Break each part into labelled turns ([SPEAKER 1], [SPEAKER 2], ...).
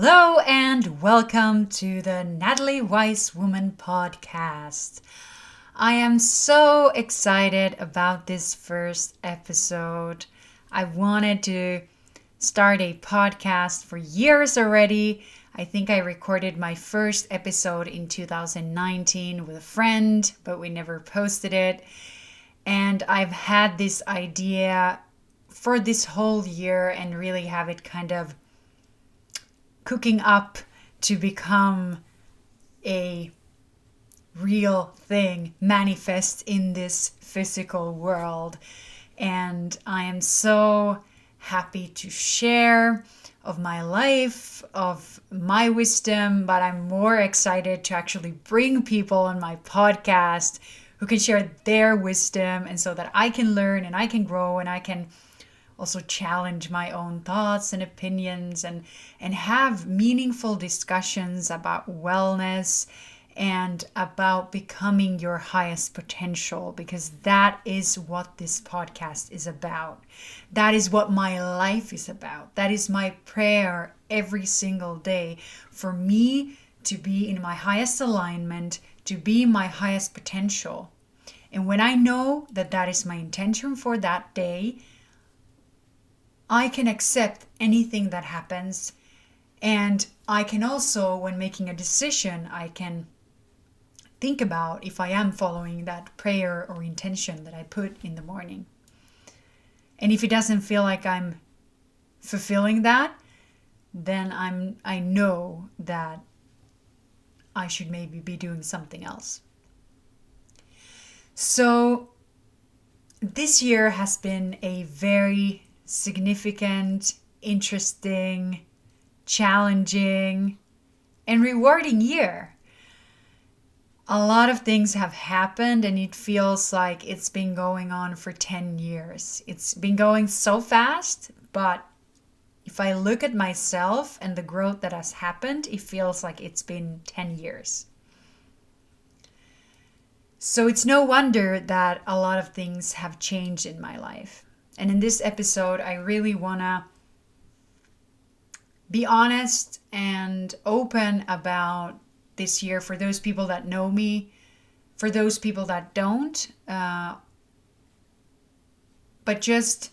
[SPEAKER 1] Hello and welcome to the Natalie Wisewoman podcast. I am so excited about this first episode. I wanted to start a podcast for years already. I think I recorded my first episode in 2019 with a friend, but we never posted it. And I've had this idea for this whole year and really have it kind of cooking up to become a real thing, manifest in this physical world. And I am so happy to share of my life, of my wisdom, but I'm more excited to actually bring people on my podcast who can share their wisdom, and so that I can learn and I can grow and I can also challenge my own thoughts and opinions and have meaningful discussions about wellness and about becoming your highest potential, because that is what this podcast is about. That is what my life is about. That is my prayer every single day, for me to be in my highest alignment, to be my highest potential. And when I know that that is my intention for that day, I can accept anything that happens. And I can also, when making a decision, I can think about if I am following that prayer or intention that I put in the morning. And if it doesn't feel like I'm fulfilling that, then I know that I should maybe be doing something else. So this year has been a very significant, interesting, challenging, and rewarding year. A lot of things have happened and it feels like it's been going on for 10 years. It's been going so fast, but if I look at myself and the growth that has happened, it feels like it's been 10 years. So it's no wonder that a lot of things have changed in my life. And in this episode, I really want to be honest and open about this year for those people that know me, for those people that don't, but just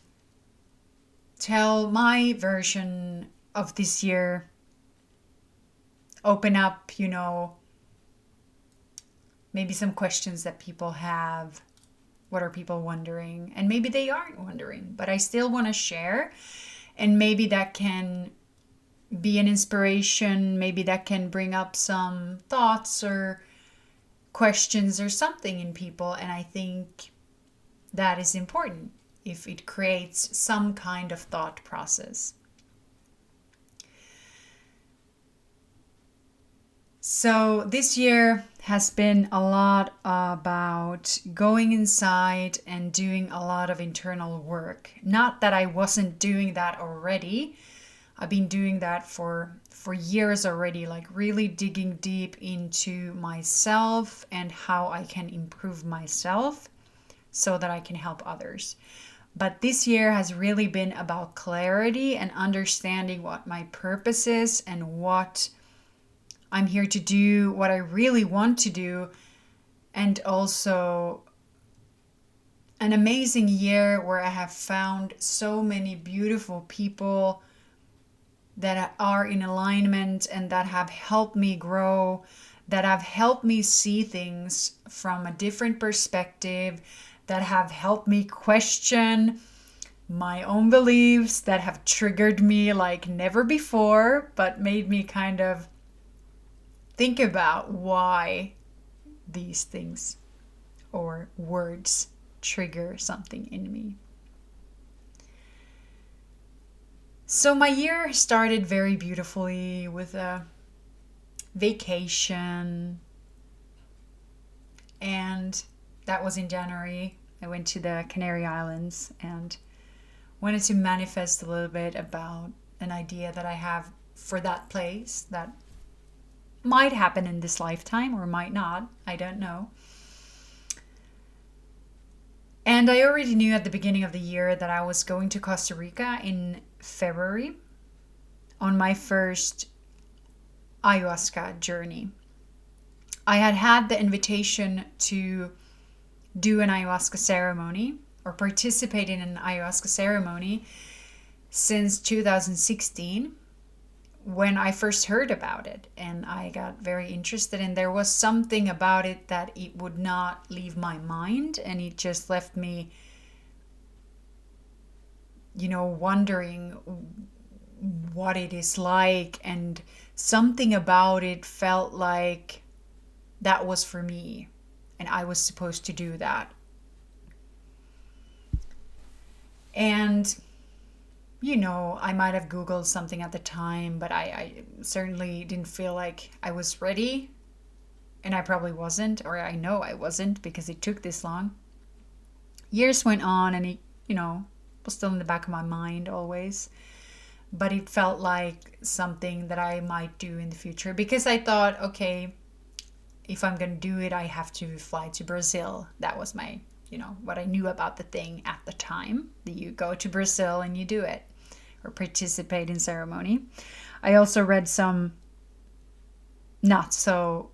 [SPEAKER 1] tell my version of this year, open up, maybe some questions that people have. What are people wondering? And maybe they aren't wondering, but I still want to share. And maybe that can be an inspiration. Maybe that can bring up some thoughts or questions or something in people. And I think that is important if it creates some kind of thought process. So this year has been a lot about going inside and doing a lot of internal work. Not that I wasn't doing that already. I've been doing that for years already, like really digging deep into myself and how I can improve myself so that I can help others. But this year has really been about clarity and understanding what my purpose is and what I'm here to do, what I really want to do, and also an amazing year where I have found so many beautiful people that are in alignment and that have helped me grow, that have helped me see things from a different perspective, that have helped me question my own beliefs, that have triggered me like never before, but made me kind of think about why these things or words trigger something in me. So my year started very beautifully with a vacation, and that was in January. I went to the Canary Islands and wanted to manifest a little bit about an idea that I have for that place that might happen in this lifetime or might not. I don't know. And I already knew at the beginning of the year that I was going to Costa Rica in February on my first ayahuasca journey. I had had the invitation to do an ayahuasca ceremony or participate in an ayahuasca ceremony since 2016 when I first heard about it, and I got very interested, and there was something about it that it would not leave my mind, and it just left me, wondering what it is like, and something about it felt like that was for me and I was supposed to do that. And I might have Googled something at the time, but I certainly didn't feel like I was ready. And I probably wasn't, or I know I wasn't, because it took this long. Years went on, and it, was still in the back of my mind always. But it felt like something that I might do in the future, because I thought, okay, if I'm going to do it, I have to fly to Brazil. That was my, what I knew about the thing at the time. You go to Brazil and you do it, or participate in ceremony. I also read some not so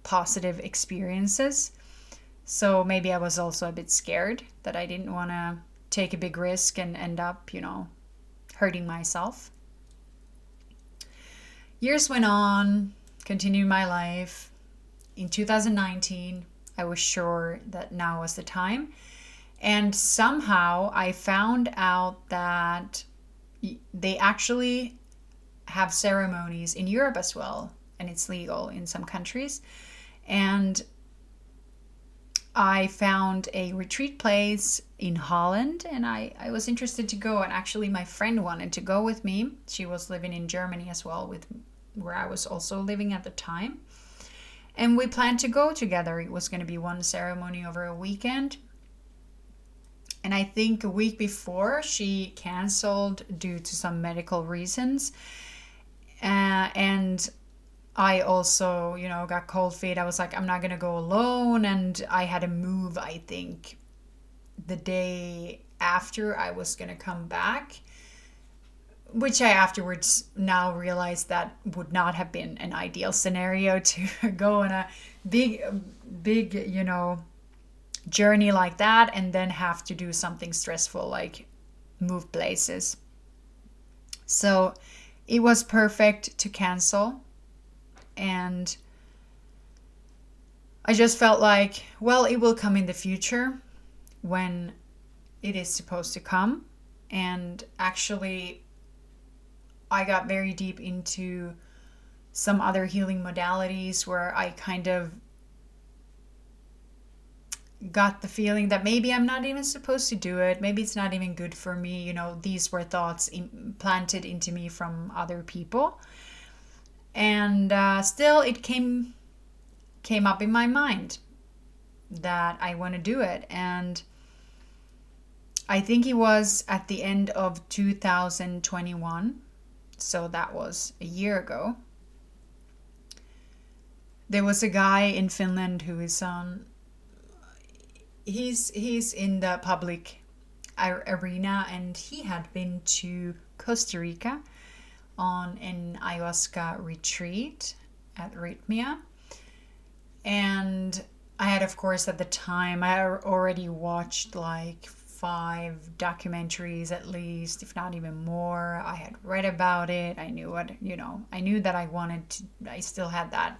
[SPEAKER 1] positive experiences. So maybe I was also a bit scared that I didn't want to take a big risk and end up, hurting myself. Years went on, continued my life. In 2019, I was sure that now was the time. And somehow I found out that they actually have ceremonies in Europe as well, and it's legal in some countries. And I found a retreat place in Holland, and I was interested to go. And actually, my friend wanted to go with me. She was living in Germany as well, where I was also living at the time. And we planned to go together. It was going to be one ceremony over a weekend. And I think a week before, she canceled due to some medical reasons. And I also, got cold feet. I was like, I'm not going to go alone. And I had to move, I think, the day after I was going to come back, which I afterwards now realized that would not have been an ideal scenario to go on a big, journey like that and then have to do something stressful like move places. So it was perfect to cancel. And I just felt like, well, it will come in the future when it is supposed to come. And actually, I got very deep into some other healing modalities where I kind of got the feeling that maybe I'm not even supposed to do it. Maybe it's not even good for me. These were thoughts implanted into me from other people. And still it came up in my mind that I want to do it. And I think it was at the end of 2021. So that was a year ago. There was a guy in Finland who is on... He's in the public arena, and he had been to Costa Rica on an ayahuasca retreat at Rhythmia. And I had, of course, at the time, I already watched like 5 documentaries at least, if not even more. I had read about it. I knew I knew that I wanted to, I still had that,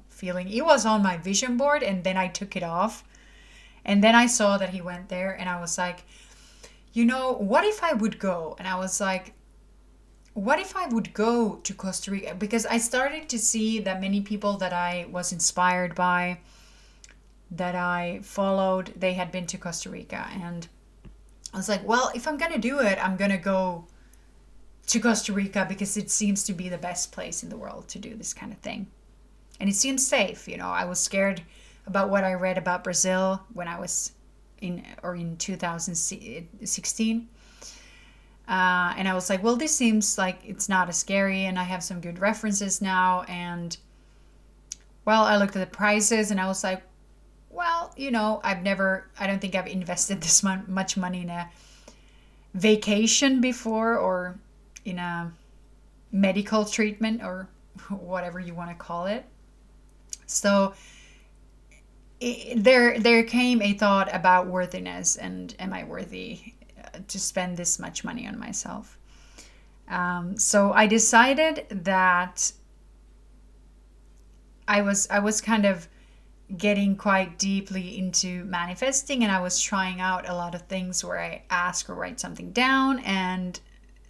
[SPEAKER 1] feeling. It was on my vision board, and then I took it off. And then I saw that he went there, and I was like, what if I would go? And I was like, what if I would go to Costa Rica? Because I started to see that many people that I was inspired by, that I followed, they had been to Costa Rica. And I was like, well, if I'm going to do it, I'm going to go to Costa Rica because it seems to be the best place in the world to do this kind of thing. And it seems safe. I was scared about what I read about Brazil when I was in 2016. And I was like, well, this seems like it's not as scary, and I have some good references now. And well, I looked at the prices, and I was like, well, I don't think I've invested this much money in a vacation before, or in a medical treatment, or whatever you want to call it. So there came a thought about worthiness, and am I worthy to spend this much money on myself? So I decided that I was kind of getting quite deeply into manifesting, and I was trying out a lot of things where I ask or write something down, and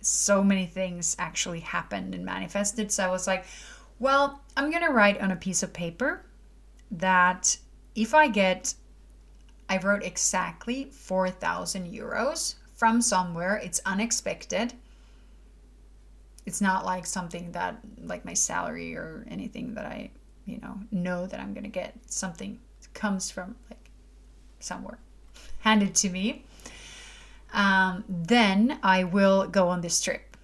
[SPEAKER 1] so many things actually happened and manifested. So I was like, well, I'm gonna write on a piece of paper that if I wrote exactly 4,000 euros from somewhere. It's unexpected. It's not like something that, like my salary or anything that I, know that I'm going to get. Something comes from like somewhere handed to me. Then I will go on this trip.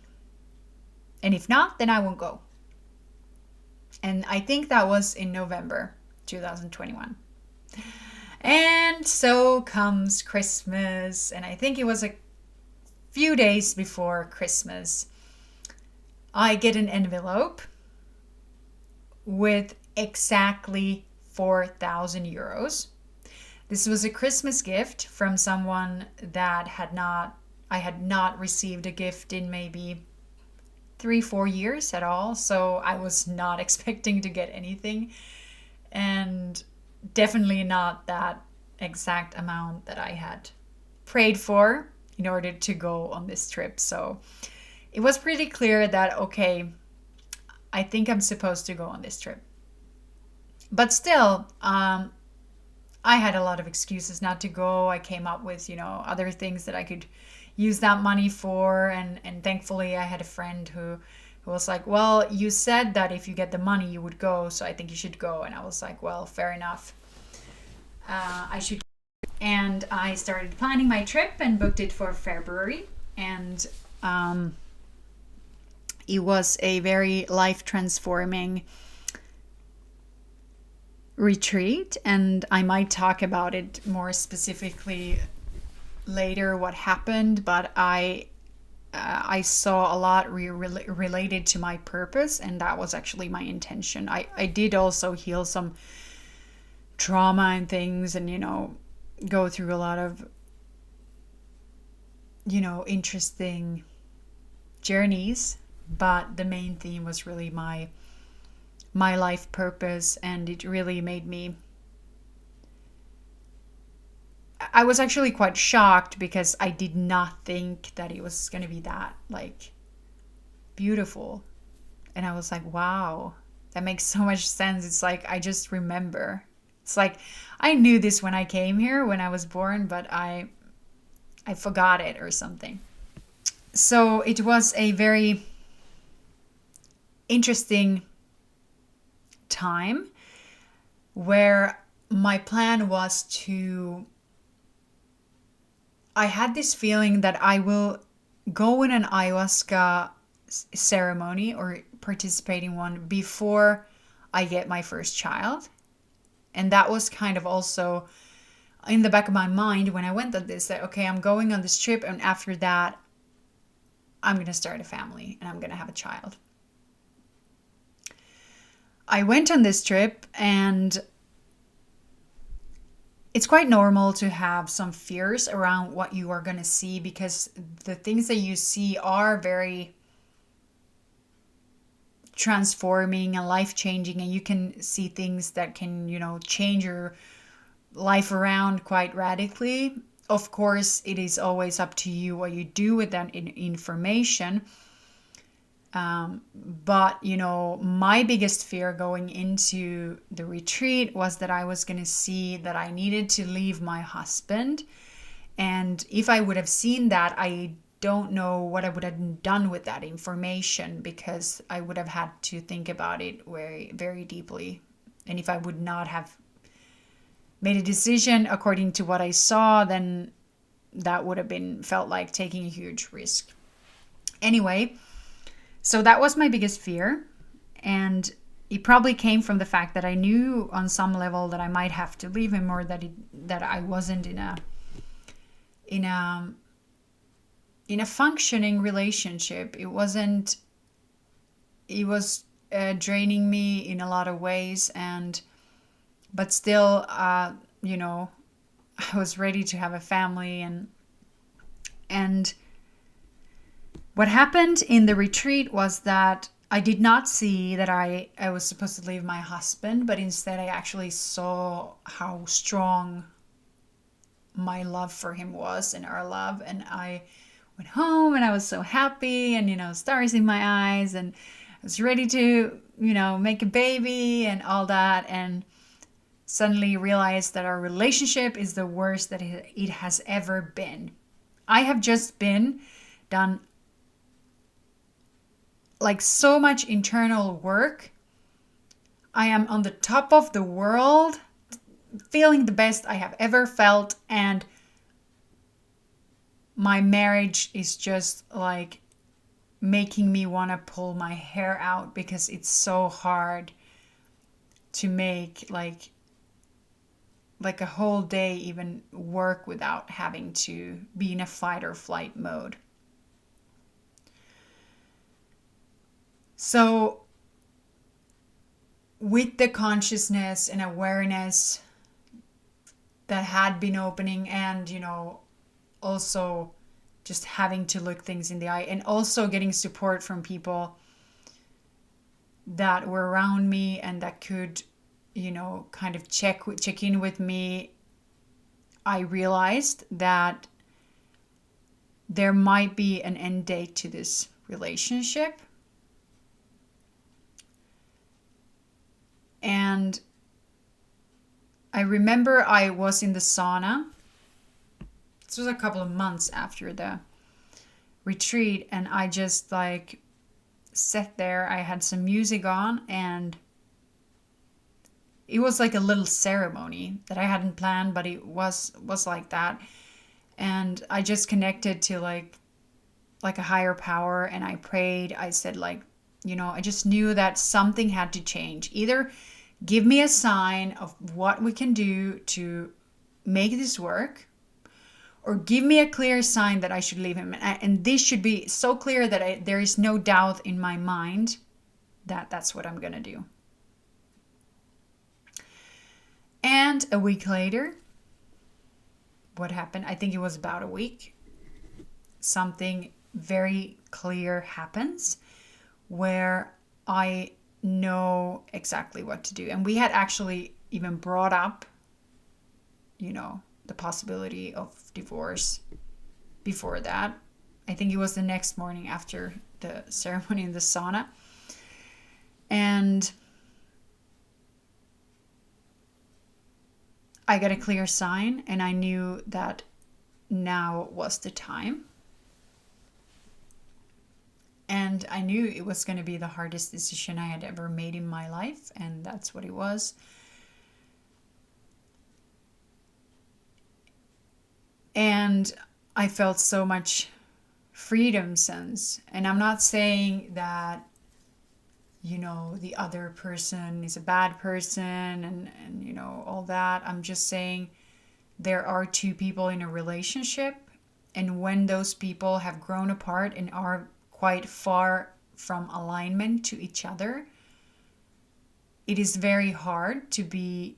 [SPEAKER 1] And if not, then I won't go. And I think that was in November 2021. And so comes Christmas, and I think it was a few days before Christmas, I get an envelope with exactly 4,000 euros. This was a Christmas gift from someone that I had not received a gift in maybe 3-4 years at all. So I was not expecting to get anything. And definitely not that exact amount that I had prayed for in order to go on this trip. So it was pretty clear that, okay, I think I'm supposed to go on this trip. But still, I had a lot of excuses not to go. I came up with, other things that I could use that money for. And thankfully, I had a friend who was like, well, you said that if you get the money, you would go. So I think you should go. And I was like, well, fair enough. I should. And I started planning my trip and booked it for February. And it was a very life-transforming retreat. And I might talk about it more specifically later, what happened. But I saw a lot related to my purpose, and that was actually my intention. I did also heal some trauma and things, and go through a lot of interesting journeys, but the main theme was really my life purpose, and it really made me. I was actually quite shocked because I did not think that it was going to be that beautiful. And I was like, wow, that makes so much sense. It's like I just remember. It's like I knew this when I came here, when I was born, but I forgot it or something. So it was a very interesting time where my plan was I had this feeling that I will go in an ayahuasca ceremony or participate in one before I get my first child. And that was kind of also in the back of my mind when I went on this, that, okay, I'm going on this trip, and after that, I'm going to start a family and I'm going to have a child. I went on this trip, and it's quite normal to have some fears around what you are going to see, because the things that you see are very transforming and life-changing, and you can see things that can, change your life around quite radically. Of course, it is always up to you what you do with that information. But my biggest fear going into the retreat was that I was going to see that I needed to leave my husband. And if I would have seen that, I don't know what I would have done with that information, because I would have had to think about it very, very deeply. And if I would not have made a decision according to what I saw, then that would have felt like taking a huge risk. Anyway, so that was my biggest fear, and it probably came from the fact that I knew on some level that I might have to leave him, or that I wasn't in a functioning relationship. It was draining me in a lot of ways, but still, you know, I was ready to have a family. And what happened in the retreat was that I did not see that I was supposed to leave my husband, but instead I actually saw how strong my love for him was, and our love. And I went home and I was so happy, and, you know, stars in my eyes, and I was ready to, you know, make a baby and all that. And suddenly realized that our relationship is the worst that it has ever been. I have just done like so much internal work. I am on the top of the world, feeling the best I have ever felt, and my marriage is just like making me want to pull my hair out, because it's so hard to make like a whole day even work without having to be in a fight or flight mode. So with the consciousness and awareness that had been opening, and, you know, also just having to look things in the eye, and also getting support from people that were around me and that could, you know, kind of check in with me, I realized that there might be an end date to this relationship. And I remember I was in the sauna. This was a couple of months after the retreat, and I just like sat there. I had some music on, and it was like a little ceremony that I hadn't planned, but it was like that. And I just connected to like a higher power, and I prayed. I said, like, you know, I just knew that something had to change. Either give me a sign of what we can do to make this work, or give me a clear sign that I should leave him. And this should be so clear that there is no doubt in my mind that that's what I'm going to do. And a week later, what happened? I think it was about a week. Something very clear happens where I know exactly what to do. And we had actually even brought up, you know, the possibility of divorce before that. I think it was the next morning after the ceremony in the sauna. And I got a clear sign, and I knew that now was the time. And I knew it was going to be the hardest decision I had ever made in my life, and that's what it was. And I felt so much freedom since. And I'm not saying that, you know, the other person is a bad person and you know, all that. I'm just saying there are two people in a relationship, and when those people have grown apart and are quite far from alignment to each other, it is very hard to be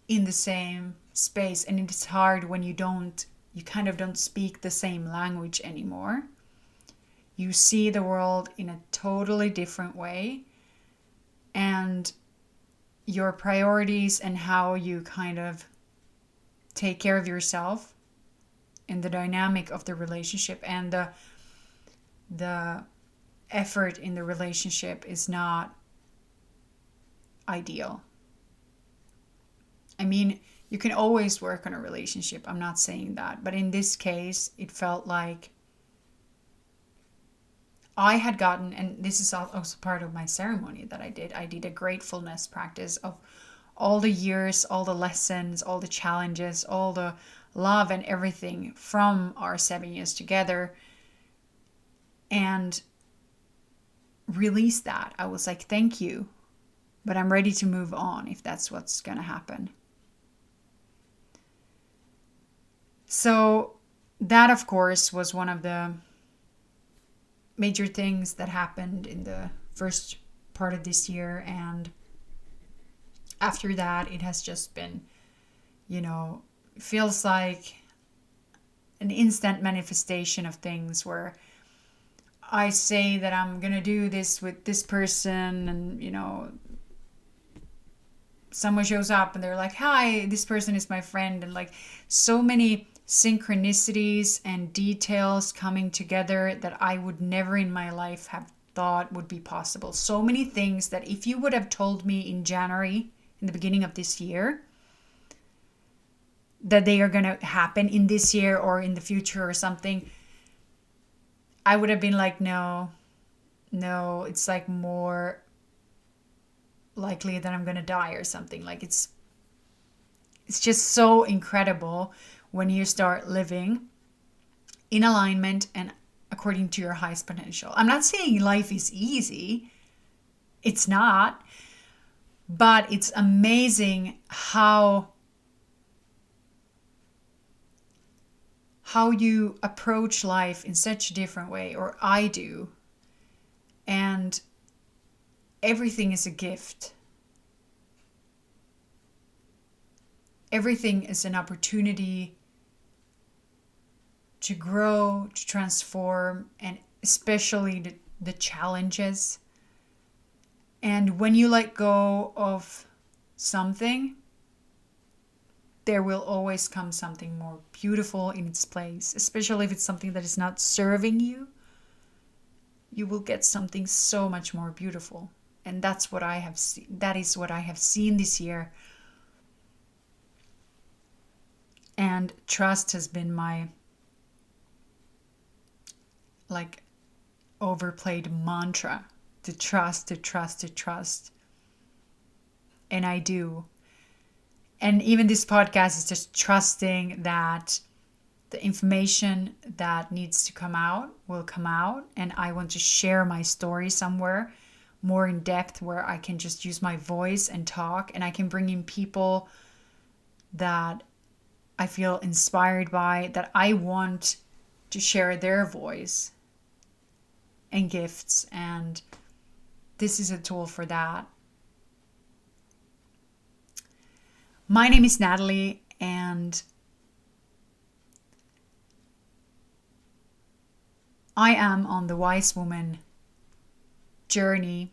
[SPEAKER 1] in the same space. And it's hard when you kind of don't speak the same language anymore. You see the world in a totally different way, and your priorities and how you kind of take care of yourself in the dynamic of the relationship and the effort in the relationship is not ideal. I mean, you can always work on a relationship. I'm not saying that. But in this case, it felt like I had gotten, and this is also part of my ceremony that I did a gratefulness practice of all the years, all the lessons, all the challenges, all the love and everything from our 7 years together, and release that. I was like, thank you, but I'm ready to move on if that's what's going to happen. So that, of course, was one of the major things that happened in the first part of this year, and after that it has just been, feels like an instant manifestation of things where I say that I'm gonna do this with this person, and someone shows up and they're like, hi, this person is my friend, and like so many synchronicities and details coming together that I would never in my life have thought would be possible. So many things that if you would have told me in January, in the beginning of this year, that they are going to happen in this year or in the future or something, I would have been like, no, it's like more likely that I'm going to die or something. Like it's just so incredible when you start living in alignment and according to your highest potential. I'm not saying life is easy. It's not. But it's amazing how you approach life in such a different way, or I do. And everything is a gift. Everything is an opportunity to grow, to transform, and especially the challenges. And when you let go of something, there will always come something more beautiful in its place, especially if it's something that is not serving you. You will get something so much more beautiful. And that's what I have seen. That is what I have seen this year. And trust has been my overplayed mantra. To trust. And I do. And even this podcast is just trusting that the information that needs to come out will come out. And I want to share my story somewhere more in depth where I can just use my voice and talk. And I can bring in people that I feel inspired by, that I want to share their voice and gifts. And this is a tool for that. My name is Natalie, and I am on the Wisewoman journey.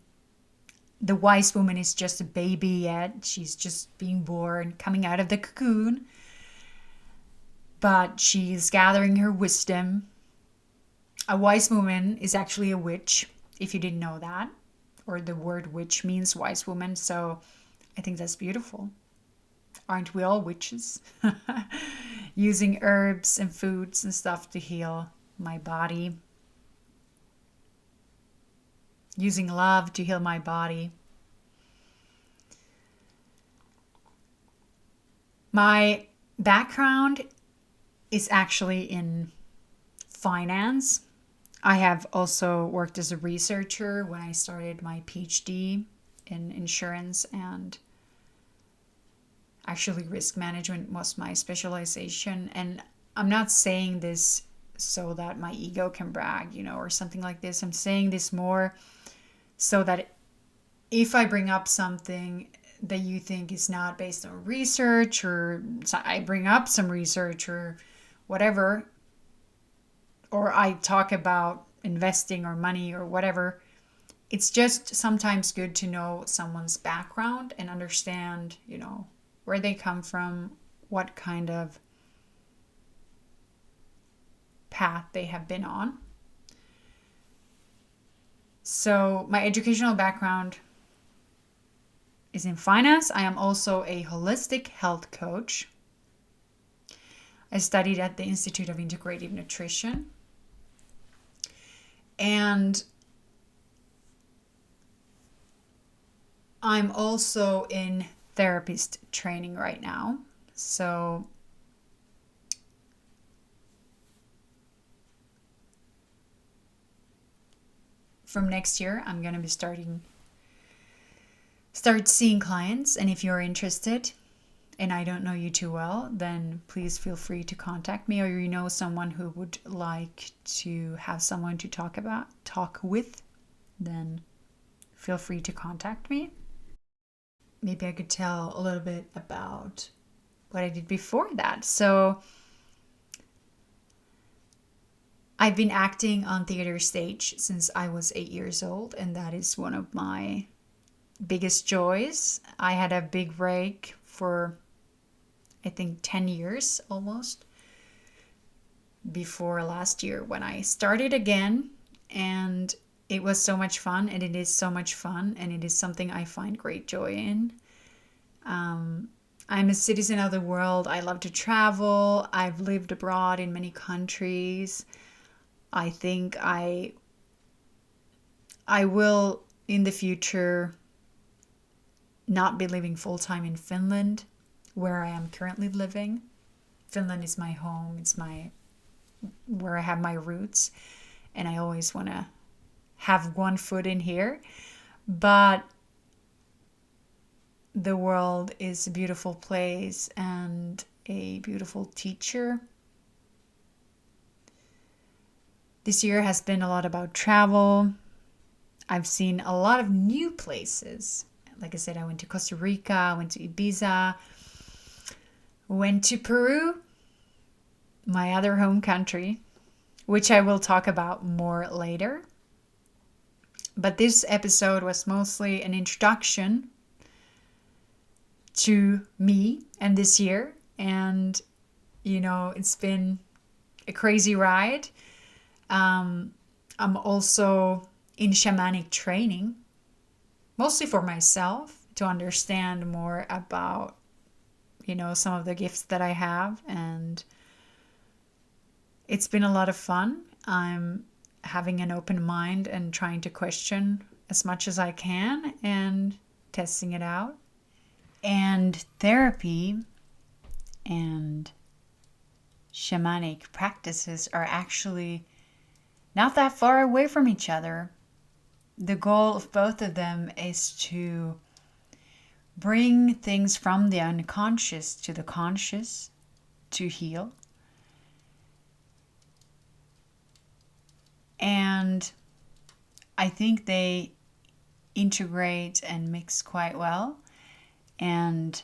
[SPEAKER 1] The Wisewoman is just a baby yet. She's just being born, coming out of the cocoon. But she's gathering her wisdom. A wise woman is actually a witch, if you didn't know that. Or the word witch means wise woman. So I think that's beautiful. Aren't we all witches? Using herbs and foods and stuff to heal my body. Using love to heal my body. My background is actually in finance. I have also worked as a researcher when I started my PhD in insurance, and actually risk management was my specialization. And I'm not saying this so that my ego can brag, or something like this. I'm saying this more so that if I bring up something that you think is not based on research, or I bring up some research or whatever, or I talk about investing or money or whatever, it's just sometimes good to know someone's background and understand, where they come from, what kind of path they have been on. So my educational background is in finance. I am also a holistic health coach. I studied at the Institute of Integrative Nutrition. And I'm also in therapist training right now. So from next year, I'm going to be start seeing clients. And if you're interested, and I don't know you too well, then please feel free to contact me, or you know someone who would like to have someone to talk with, then feel free to contact me. Maybe I could tell a little bit about what I did before that. So I've been acting on theater stage since I was 8 years old, and that is one of my biggest joys. I had a big break for, I think, 10 years almost before last year when I started again, and it was so much fun, and it is so much fun, and it is something I find great joy in. I'm a citizen of the world. I love to travel. I've lived abroad in many countries. I think I will in the future not be living full-time in Finland, where I am currently living. Finland is my home. It's where I have my roots, and I always want to have one foot in here. But the world is a beautiful place and a beautiful teacher. This year has been a lot about travel. I've seen a lot of new places. Like I said, I went to Costa Rica, went to Ibiza, went to Peru, my other home country, which I will talk about more later. But this episode was mostly an introduction to me and this year. And, it's been a crazy ride. I'm also in shamanic training, mostly for myself, to understand more about, some of the gifts that I have. And it's been a lot of fun. I'm having an open mind and trying to question as much as I can and testing it out. And therapy and shamanic practices are actually not that far away from each other. The goal of both of them is to bring things from the unconscious to the conscious to heal. And I think they integrate and mix quite well. And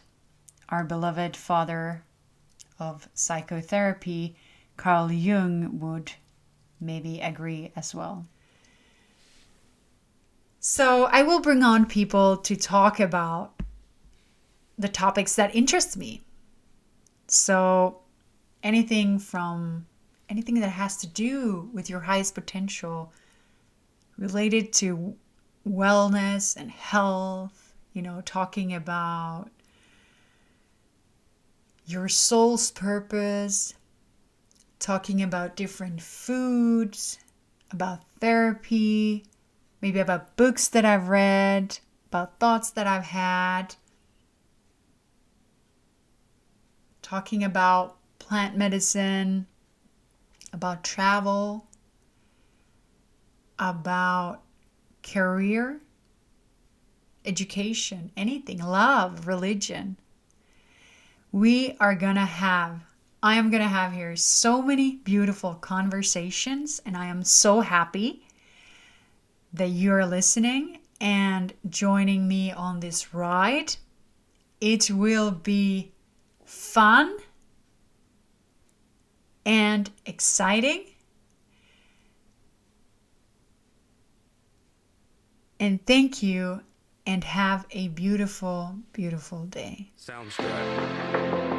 [SPEAKER 1] our beloved father of psychotherapy, Carl Jung, would maybe agree as well. So I will bring on people to talk about the topics that interest me. So anything that has to do with your highest potential, related to wellness and health, talking about your soul's purpose, talking about different foods, about therapy, maybe about books that I've read, about thoughts that I've had, talking about plant medicine, about travel, about career, education, anything, love, religion. I am going to have here so many beautiful conversations, and I am so happy that you're listening and joining me on this ride. It will be fun and exciting. And thank you, and have a beautiful, beautiful day.
[SPEAKER 2] Sounds good.